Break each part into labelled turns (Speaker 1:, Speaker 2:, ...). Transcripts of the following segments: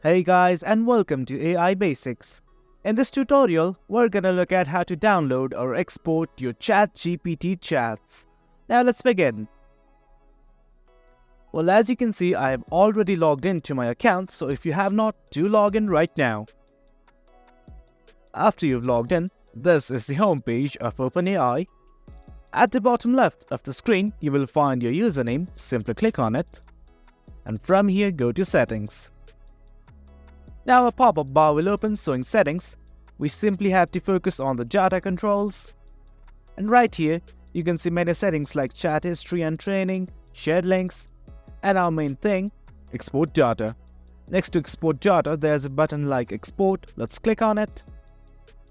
Speaker 1: Hey guys, and welcome to AI Basics. In this tutorial, we're gonna look at how to download or export your ChatGPT chats. Now let's begin. Well, as you can see, I have already logged into my account, so if you have not, do log in right now. After you've logged in, this is the homepage of OpenAI. At the bottom left of the screen, you will find your username. Simply click on it. And from here, go to Settings. Now a pop-up bar will open showing settings. We simply have to focus on the data controls. And right here, you can see many settings like chat history and training, shared links, and our main thing, export data. Next to export data, there's a button like export. Let's click on it.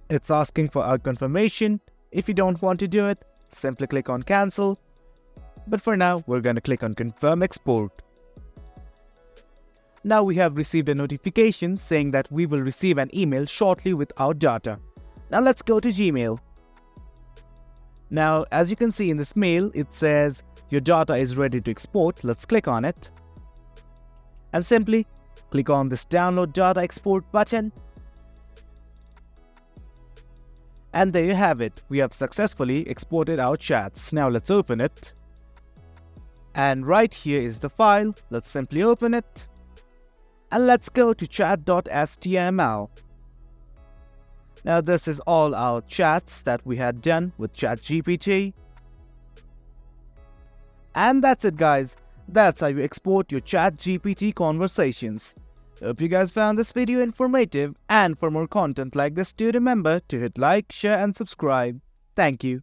Speaker 1: It's asking for our confirmation. If you don't want to do it, simply click on cancel. But for now, we're going to click on confirm export. Now we have received a notification saying that we will receive an email shortly with our data. Now let's go to Gmail. Now as you can see in this mail, it says your data is ready to export. Let's click on it. And simply click on this download data export button. And there you have it. We have successfully exported our chats. Now let's open it. And right here is the file. Let's simply open it. And let's go to chat.html. Now this is all our chats that we had done with ChatGPT. And that's it guys. That's how you export your ChatGPT conversations. Hope you guys found this video informative, and for more content like this, do remember to hit like, share and subscribe. Thank you.